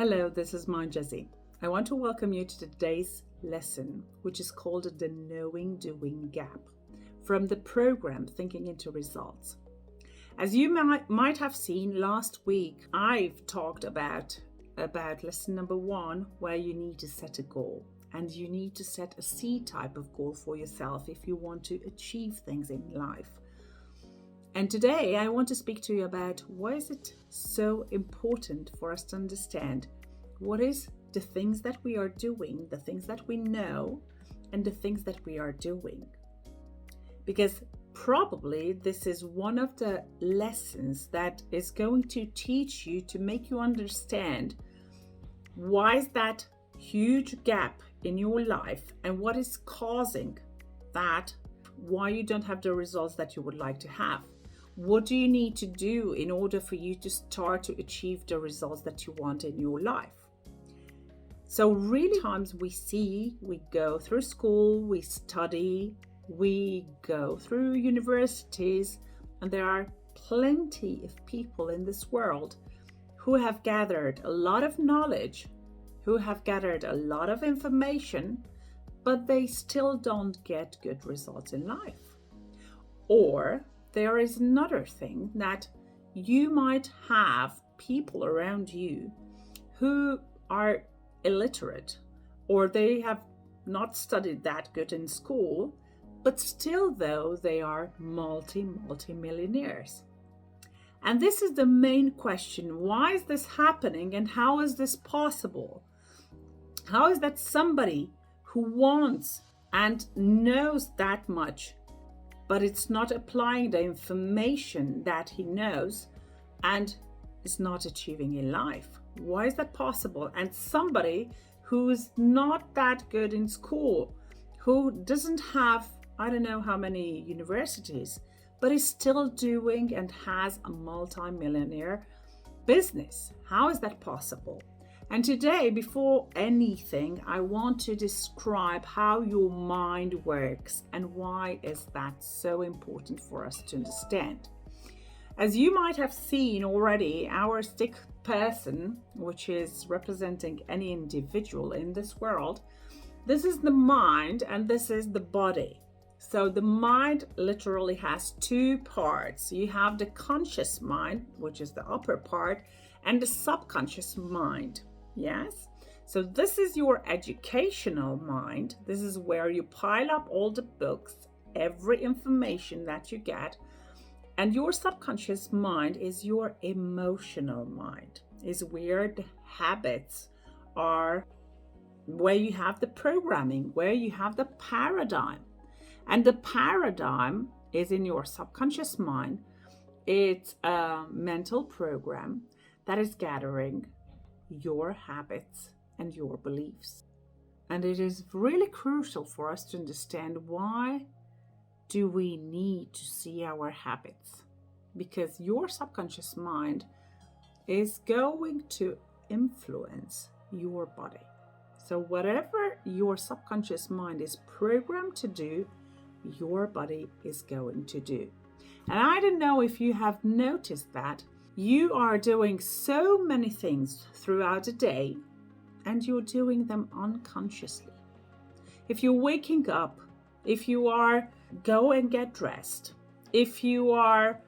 Hello, this is Mindjazzy. I want to welcome you to today's lesson, which is called the Knowing Doing Gap, from the program Thinking into Results. As you might have seen last week, I've talked about lesson number 1, where you need to set a goal. And you need to set a C type of goal for yourself if you want to achieve things in life. And today I want to speak to you about why is it so important for us to understand what is the things that we are doing, the things that we know, and the things that we are doing. Because probably this is one of the lessons that is going to teach you to make you understand why is that huge gap in your life and what is causing that, why you don't have the results that you would like to have. What do you need to do in order for you to start to achieve the results that you want in your life? So really times we go through school, we study, we go through universities, and there are plenty of people in this world who have gathered a lot of knowledge, who have gathered a lot of information, but they still don't get good results in life. Or there is another thing that you might have people around you who are illiterate, or they have not studied that good in school, but still though they are multi-millionaires. And this is the main question. Why is this happening and how is this possible? How is that somebody who wants and knows that much, but it's not applying the information that he knows and is not achieving in life? Why is that possible? And somebody who's not that good in school, who doesn't have, I don't know how many universities, but is still doing and has a multi-millionaire business. How is that possible? And today, before anything, I want to describe how your mind works and why is that so important for us to understand. As you might have seen already, our stick person, which is representing any individual in this world, this is the mind and this is the body. So the mind literally has 2 parts. You have the conscious mind, which is the upper part, and the subconscious mind. Yes? So this is your educational mind. This is where you pile up all the books, every information that you get. And your subconscious mind is your emotional mind, is where the habits are, where you have the programming, where you have the paradigm. And the paradigm is in your subconscious mind. It's a mental program that is gathering your habits and your beliefs. And it is really crucial for us to understand why do we need to see our habits? Because your subconscious mind is going to influence your body. So whatever your subconscious mind is programmed to do, your body is going to do. And I don't know if you have noticed that you are doing so many things throughout the day and you're doing them unconsciously. If you're waking up, if you are go and get dressed, if you are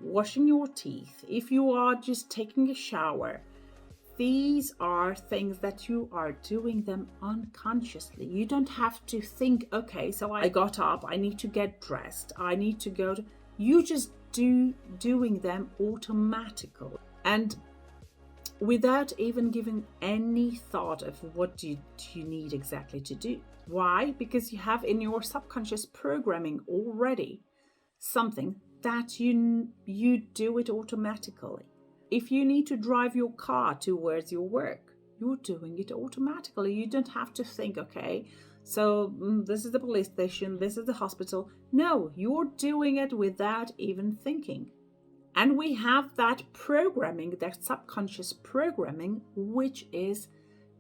washing your teeth, if you are just taking a shower, these are things that you are doing them unconsciously. You don't have to think, okay, so I got up, I need to get dressed, I need to go to... You just doing them automatically and without even giving any thought of what do you need exactly to do. Why? Because you have in your subconscious programming already something that you do it automatically. If you need to drive your car towards your work, you're doing it automatically. You don't have to think, okay, so this is the police station, this is the hospital. No, you're doing it without even thinking. And we have that programming, that subconscious programming, which is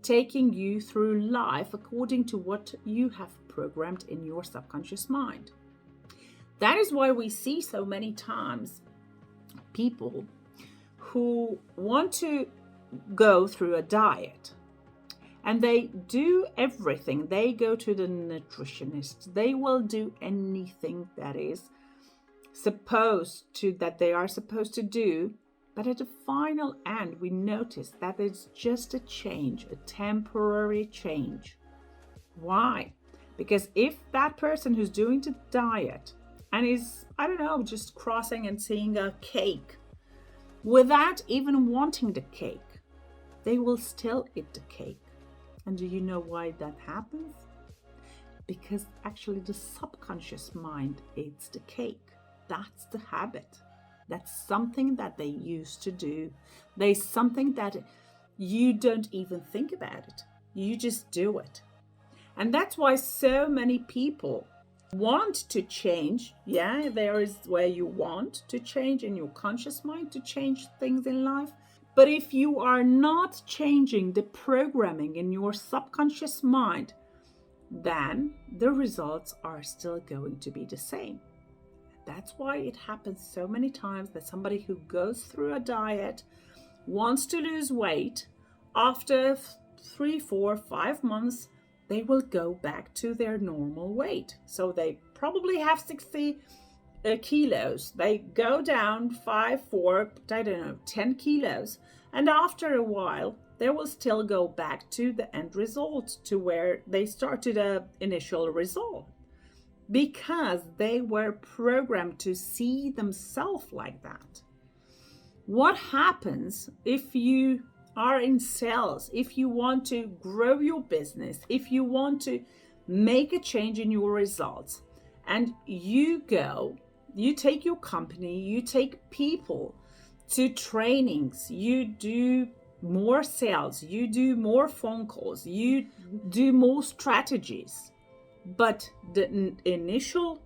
taking you through life according to what you have programmed in your subconscious mind. That is why we see so many times people who want to go through a diet. And they do everything. They go to the nutritionist. They will do anything that they are supposed to do. But at the final end, we notice that it's just a change, a temporary change. Why? Because if that person who's doing the diet and is, I don't know, just crossing and seeing a cake without even wanting the cake, they will still eat the cake. And do you know why that happens? Because actually the subconscious mind eats the cake. That's the habit. That's something that they used to do. There's something that you don't even think about it. You just do it. And that's why so many people want to change. Yeah, there is where you want to change in your conscious mind, to change things in life. But if you are not changing the programming in your subconscious mind, then the results are still going to be the same. That's why it happens so many times that somebody who goes through a diet wants to lose weight. After 3, 4, 5 months, they will go back to their normal weight. So they probably have 60 kilos. They go down 5, 4, 10 kilos. And after a while, they will still go back to the end result, to where they started the initial result. Because they were programmed to see themselves like that. What happens if you are in sales, if you want to grow your business, if you want to make a change in your results, and you take your company, you take people to trainings, you do more sales, you do more phone calls, you do more strategies. But the initial,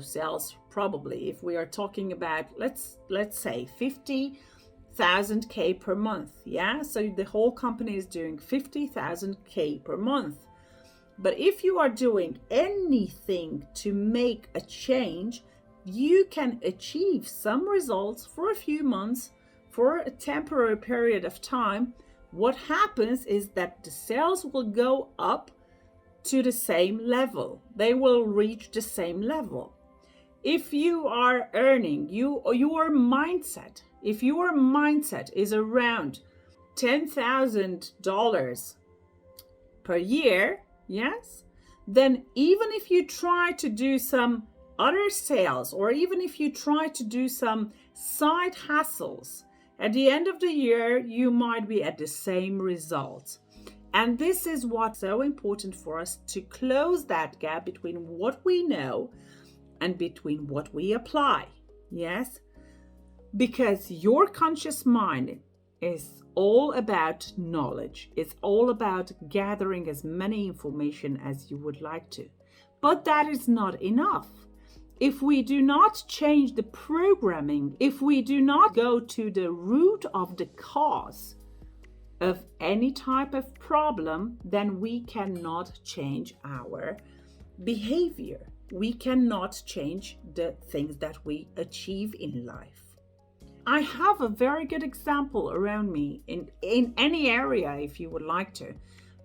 sales, probably, if we are talking about, let's say 50,000 K per month. Yeah. So the whole company is doing 50,000 K per month. But if you are doing anything to make a change, you can achieve some results for a few months, for a temporary period of time. What happens is that the sales will go up to the same level. They will reach the same level. If you are earning, your mindset is around $10,000 per year, yes, then even if you try to do some other sales, or even if you try to do some side hustles, at the end of the year, you might be at the same result. And this is what's so important for us, to close that gap between what we know and between what we apply. Yes? Because your conscious mind is all about knowledge. It's all about gathering as many information as you would like to. But that is not enough. If we do not change the programming, if we do not go to the root of the cause of any type of problem, then we cannot change our behavior. We cannot change the things that we achieve in life. I have a very good example around me in any area if you would like to.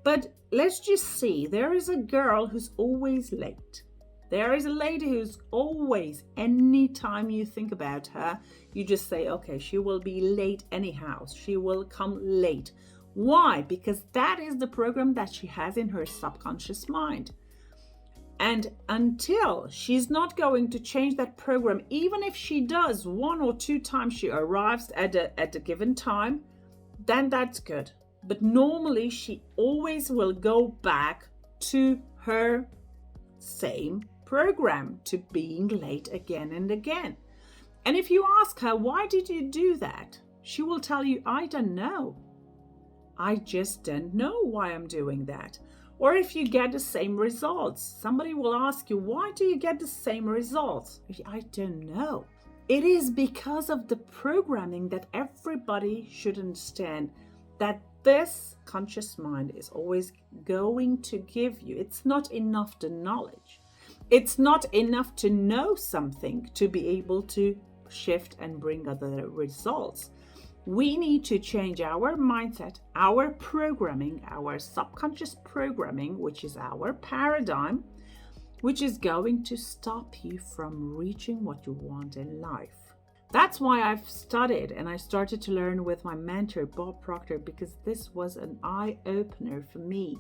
But let's just see, there is a girl who's always late. There is a lady who's always, anytime you think about her, you just say, okay, she will be late anyhow. She will come late. Why? Because that is the program that she has in her subconscious mind. And until she's not going to change that program, even if she does 1 or 2 times she arrives at a given time, then that's good. But normally she always will go back to her same program, to being late again and again. And if you ask her, why did you do that? She will tell you, I don't know. I just don't know why I'm doing that. Or if you get the same results, somebody will ask you, why do you get the same results? I don't know. It is because of the programming that everybody should understand, that this conscious mind is always going to give you. It's not enough the knowledge. It's not enough to know something to be able to shift and bring other results. We need to change our mindset, our programming, our subconscious programming, which is our paradigm, which is going to stop you from reaching what you want in life. That's why I've studied and I started to learn with my mentor, Bob Proctor, because this was an eye-opener for me.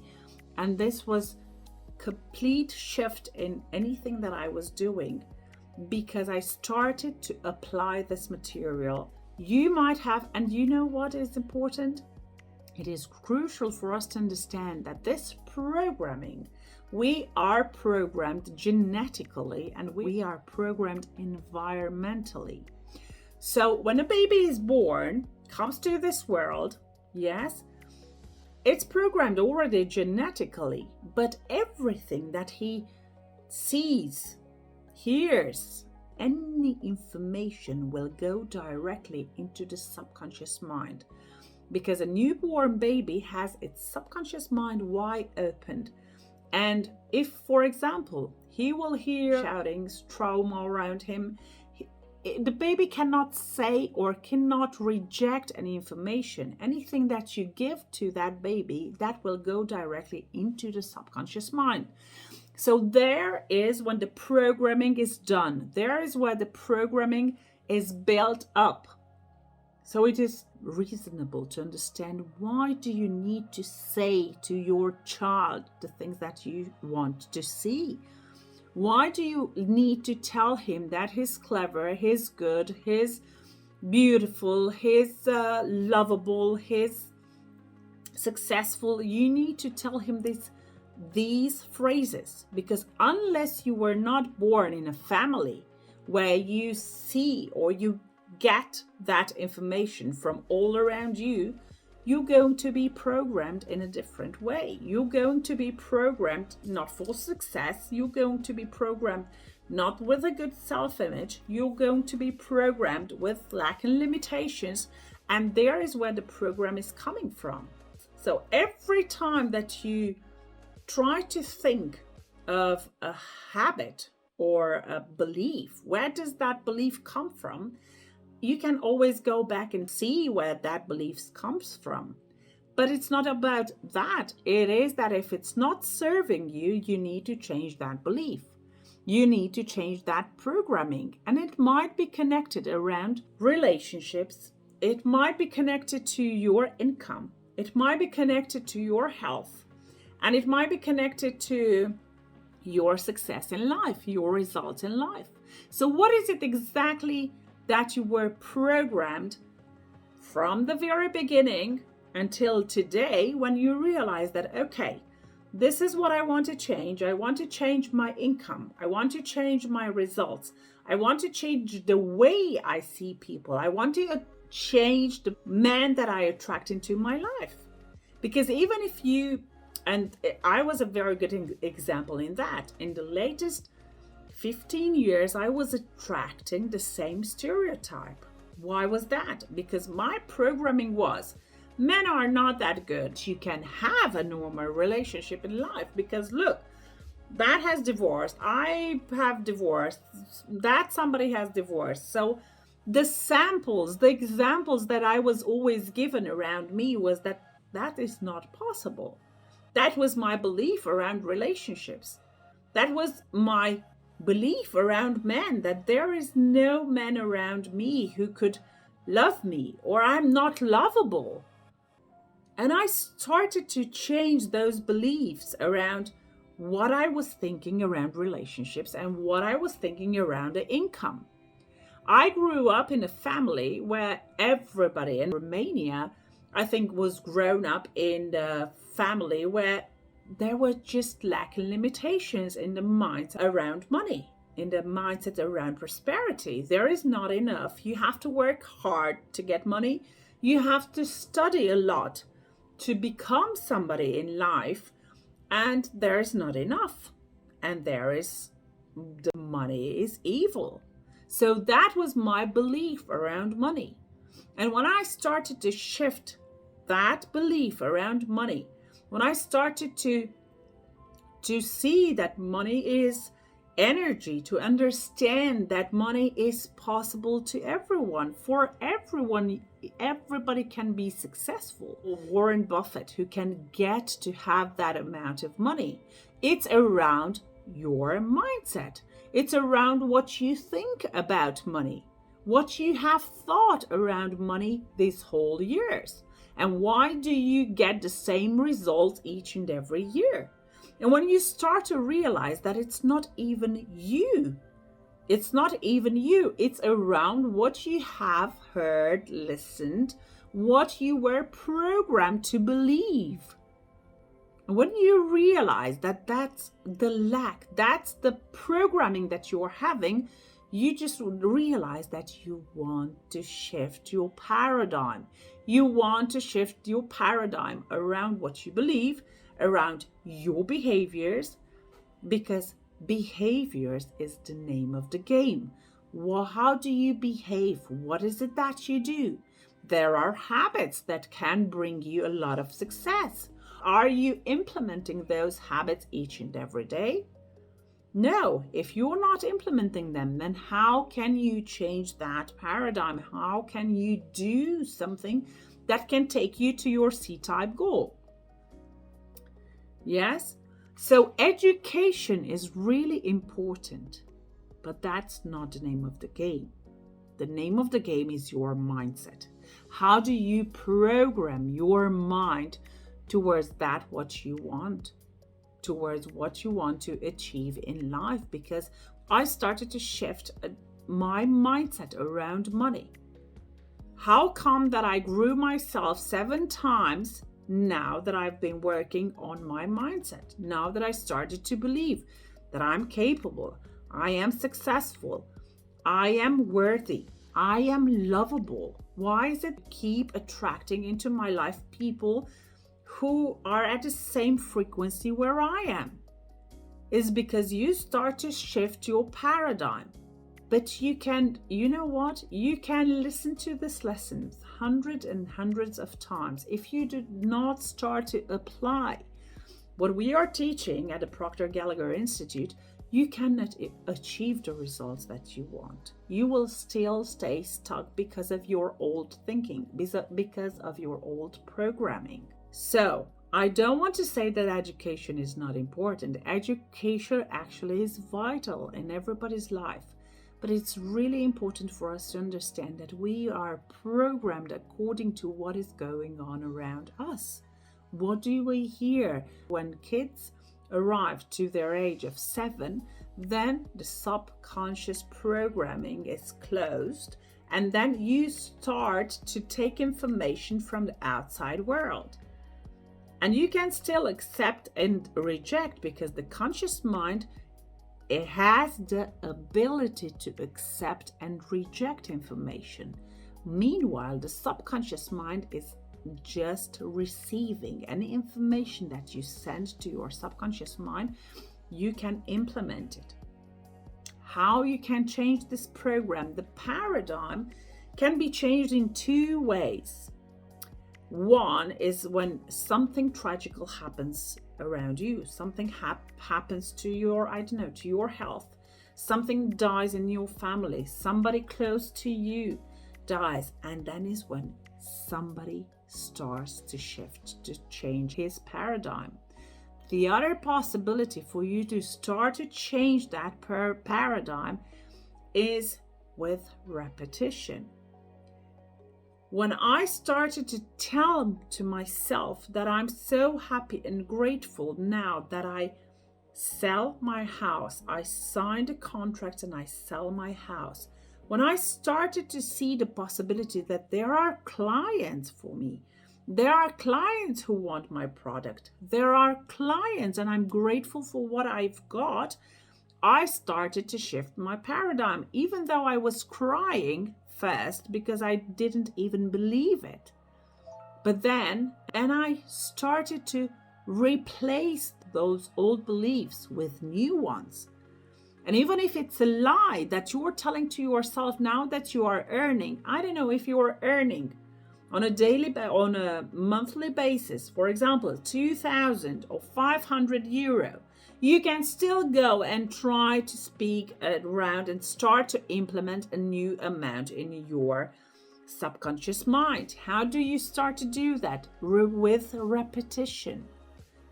And this was complete shift in anything that I was doing, because I started to apply this material. You might have, and you know what is important? It is crucial for us to understand that this programming, we are programmed genetically and we are programmed environmentally. So when a baby is born, comes to this world, yes, it's programmed already genetically, but everything that he sees, hears, any information will go directly into the subconscious mind, because a newborn baby has its subconscious mind wide open. And if, for example, he will hear shoutings, trauma around him, the baby cannot say or cannot reject any information. Anything that you give to that baby, that will go directly into the subconscious mind. So there is when the programming is done. There is where the programming is built up. So it is reasonable to understand, why do you need to say to your child the things that you want to see? Why do you need to tell him that he's clever, he's good, he's beautiful, he's lovable, he's successful? You need to tell him these phrases, because unless you were not born in a family where you see or you get that information from all around you, you're going to be programmed in a different way. You're going to be programmed not for success. You're going to be programmed not with a good self-image. You're going to be programmed with lack and limitations. And there is where the program is coming from. So every time that you try to think of a habit or a belief, where does that belief come from? You can always go back and see where that belief comes from. But it's not about that. It is that if it's not serving you, you need to change that belief. You need to change that programming. And it might be connected around relationships. It might be connected to your income. It might be connected to your health. And it might be connected to your success in life, your results in life. So what is it exactly that you were programmed from the very beginning until today, when you realize that, okay, this is what I want to change. I want to change my income. I want to change my results. I want to change the way I see people. I want to change the man that I attract into my life. Because even if you, and I was a very good example in that, in the latest 15 years, I was attracting the same stereotype. Why was that? Because my programming was, men are not that good. You can have a normal relationship in life because look, that has divorced. I have divorced. That somebody has divorced. So the samples, the examples that I was always given around me was that is not possible. That was my belief around relationships. That was my belief around men, that there is no man around me who could love me, or I'm not lovable. And I started to change those beliefs around what I was thinking around relationships and what I was thinking around the income. I grew up in a family where everybody in Romania, I think, was grown up in the family where there were just lack and limitations in the mindset around money, in the mindset around prosperity. There is not enough. You have to work hard to get money. You have to study a lot to become somebody in life, and there's not enough. And the money is evil. So that was my belief around money. And when I started to shift that belief around money, when I started to see that money is energy to understand that money is possible to everyone. For everyone, everybody can be successful. Warren Buffett, who can get to have that amount of money. It's around your mindset. It's around what you think about money, what you have thought around money these whole years. And why do you get the same results each and every year? And when you start to realize that it's not even you, it's around what you have heard, listened, what you were programmed to believe. And when you realize that that's the programming that you're having, you just realize that you want to shift your paradigm. You want to shift your paradigm around what you believe, around your behaviors, because behaviors is the name of the game. Well, how do you behave? What is it that you do? There are habits that can bring you a lot of success. Are you implementing those habits each and every day? No. If you're not implementing them, then how can you change that paradigm? How can you do something that can take you to your C-type goal? Yes? So education is really important, but that's not the name of the game. The name of the game is your mindset. How do you program your mind towards that what you want, towards what you want to achieve in life? Because I started to shift my mindset around money. How come that I grew myself 7 times now that I've been working on my mindset? Now that I started to believe that I'm capable, I am successful, I am worthy, I am lovable. Why is it keep attracting into my life people who are at the same frequency where I am? Is because you start to shift your paradigm. But you can, you know what? You can listen to this lesson hundreds and hundreds of times. If you do not start to apply what we are teaching at the Proctor Gallagher Institute, you cannot achieve the results that you want. You will still stay stuck because of your old thinking, because of your old programming. So I don't want to say that education is not important. Education actually is vital in everybody's life. But it's really important for us to understand that we are programmed according to what is going on around us. What do we hear? When kids arrive to their age of 7, then the subconscious programming is closed, and then you start to take information from the outside world. And you can still accept and reject, because the conscious mind, it has the ability to accept and reject information. Meanwhile, the subconscious mind is just receiving any information that you send to your subconscious mind. You can implement it. How you can change this program, the paradigm, can be changed in 2 ways. One is when something tragical happens around you, something happens to your, to your health, something dies in your family, somebody close to you dies, and then is when somebody starts to shift, to change his paradigm. The other possibility for you to start to change that paradigm is with repetition. When I started to tell to myself that I'm so happy and grateful now that I sell my house, I signed a contract and I sell my house. When I started to see the possibility that there are clients for me, there are clients who want my product, there are clients, and I'm grateful for what I've got, I started to shift my paradigm, even though I was crying first because I didn't even believe it. But then, and I started to replace those old beliefs with new ones. And even if it's a lie that you're telling to yourself now that you are earning, I don't know if you are earning on a monthly basis, for example, 2,000 or 500 euro, You can still go and try to speak around and start to implement a new amount in your subconscious mind. How do you start to do that? With repetition.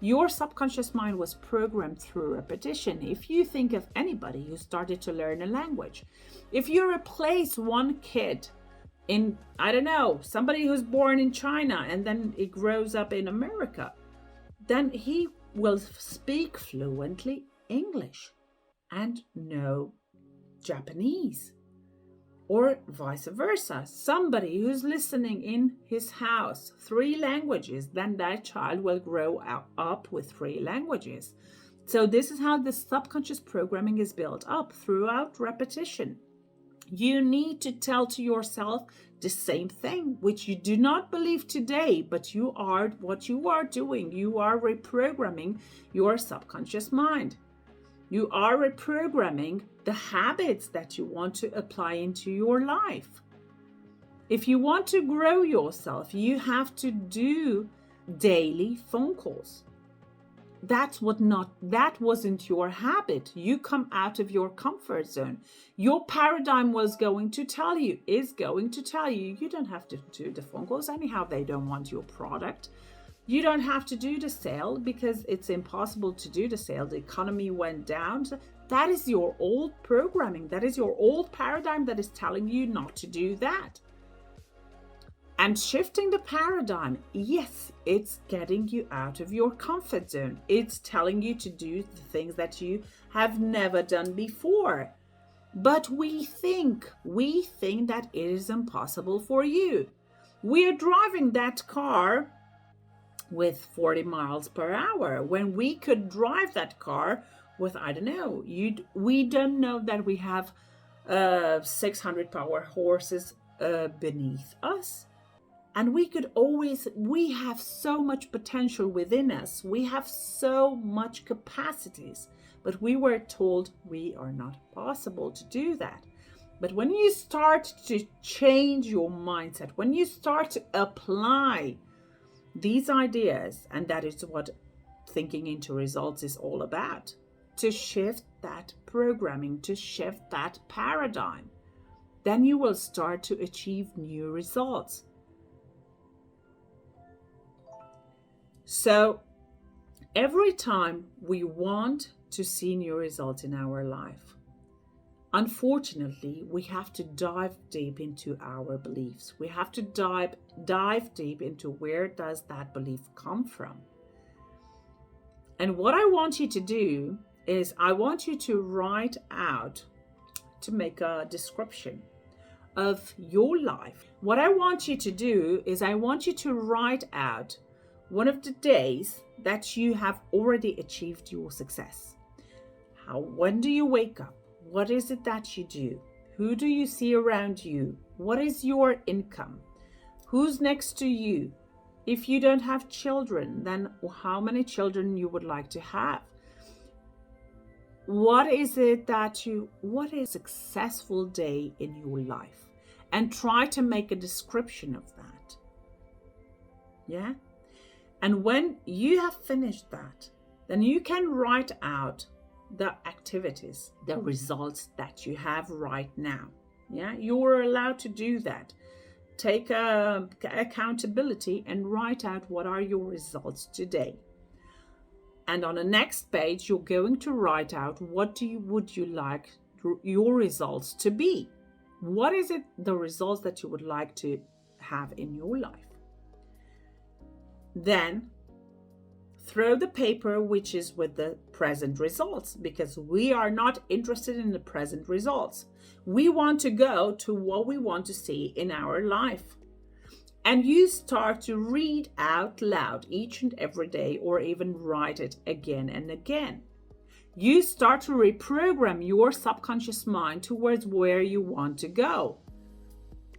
Your subconscious mind was programmed through repetition. If you think of anybody who started to learn a language, if you replace one kid in, I don't know, somebody who's born in China and then he grows up in America, then he will speak fluently English and know Japanese. Or vice versa. Somebody who's listening in his house 3 languages, then that child will grow up with 3 languages. So this is how the subconscious programming is built up throughout repetition. You need to tell to yourself the same thing, which you do not believe today, but you are what you are doing. You are reprogramming your subconscious mind. You are reprogramming the habits that you want to apply into your life. If you want to grow yourself, you have to do daily phone calls. That wasn't your habit. You come out of your comfort zone. Your paradigm is going to tell you, you don't have to do the phone calls. Anyhow, they don't want your product. You don't have to do the sale because it's impossible to do the sale. The economy went down. So that is your old programming. That is your old paradigm that is telling you not to do that. And shifting the paradigm, yes, it's getting you out of your comfort zone. It's telling you to do the things that you have never done before. But we think that it is impossible for you. We are driving that car with 40 miles per hour when we could drive that car with, I don't know, we don't know that we have 600 power horses beneath us. And we have so much potential within us. We have so much capacities, but we were told we are not possible to do that. But when you start to change your mindset, when you start to apply these ideas, and that is what thinking into results is all about, to shift that programming, to shift that paradigm, then you will start to achieve new results. So every time we want to see new results in our life, unfortunately, we have to dive deep into our beliefs. We have to dive deep into where does that belief come from. And what I want you to do is I want you to write out, to make a description of your life. What I want you to do is I want you to write out one of the days that you have already achieved your success. When do you wake up? What is it that you do? Who do you see around you? What is your income? Who's next to you? If you don't have children, then how many children you would like to have? What is a successful day in your life? And try to make a description of that. Yeah? And when you have finished that, then you can write out the activities, the results that you have right now. Yeah, you're allowed to do that. Take accountability and write out what are your results today. And on the next page, you're going to write out would you like your results to be? What is it, the results that you would like to have in your life? Then throw the paper which is with the present results, because we are not interested in the present results. We want to go to what we want to see in our life. And you start to read out loud each and every day, or even write it again and again. You start to reprogram your subconscious mind towards where you want to go.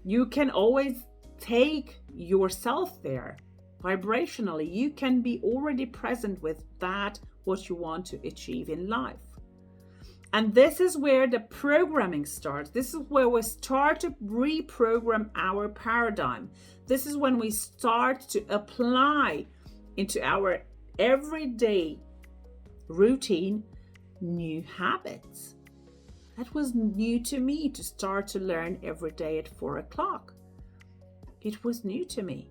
You can always take yourself there. Vibrationally, you can be already present with that, what you want to achieve in life. And this is where the programming starts. This is where we start to reprogram our paradigm. This is when we start to apply into our everyday routine, new habits. That was new to me to start to learn every day at 4 o'clock. It was new to me.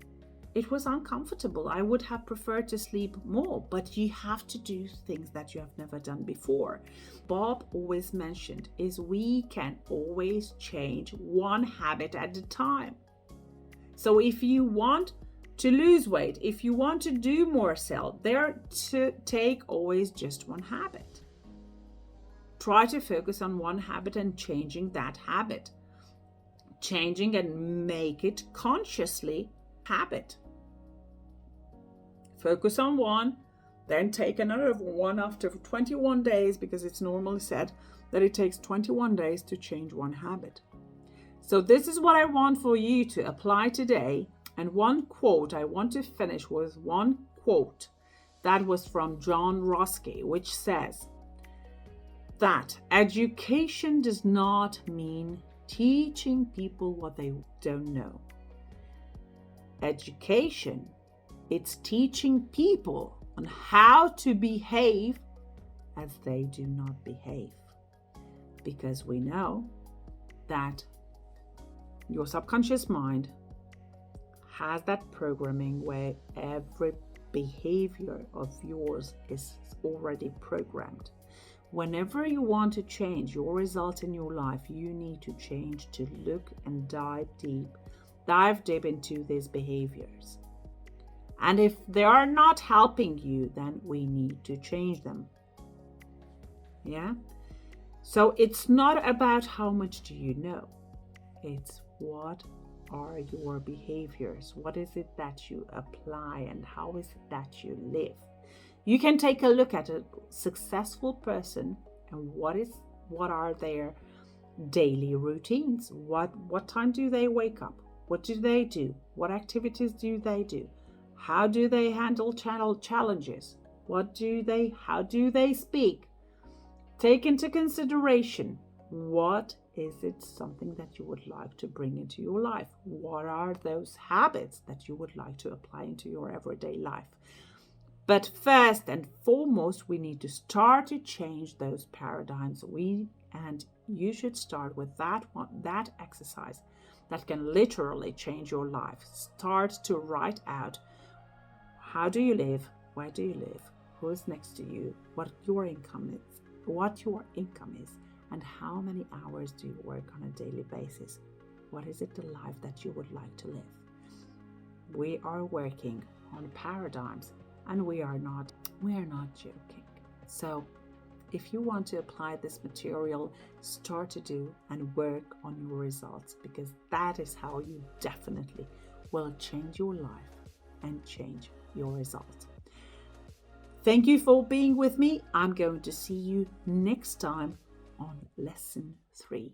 It was uncomfortable. I would have preferred to sleep more, but you have to do things that you have never done before. Bob always mentioned is we can always change one habit at a time. So if you want to lose weight, if you want to do more take always just one habit. Try to focus on one habit and changing that habit. Changing and make it consciously habit. Focus on one, then take another one after 21 days, because it's normally said that it takes 21 days to change one habit. So this is what I want for you to apply today. And one quote, I want to finish with one quote that was from John Ruskin, which says that education does not mean teaching people what they don't know. Education, it's teaching people on how to behave as they do not behave. Because we know that your subconscious mind has that programming where every behavior of yours is already programmed. Whenever you want to change your result in your life, you need to change to look and dive deep into these behaviors. And if they are not helping you, then we need to change them. Yeah? So it's not about how much do you know. It's what are your behaviors? What is it that you apply and how is it that you live? You can take a look at a successful person and what are their daily routines? What time do they wake up? What do they do? What activities do they do? How do they handle challenges? How do they speak? Take into consideration, what is it something that you would like to bring into your life? What are those habits that you would like to apply into your everyday life? But first and foremost, we need to start to change those paradigms. And you should start with that exercise that can literally change your life. Start to write out, how do you live? Where do you live? Who is next to you? What your income is, and how many hours do you work on a daily basis? What is it the life that you would like to live? We are working on paradigms, and we are not joking. So if you want to apply this material, start to do and work on your results, because that is how you definitely will change your life and change your results. Thank you for being with me. I'm going to see you next time on lesson 3.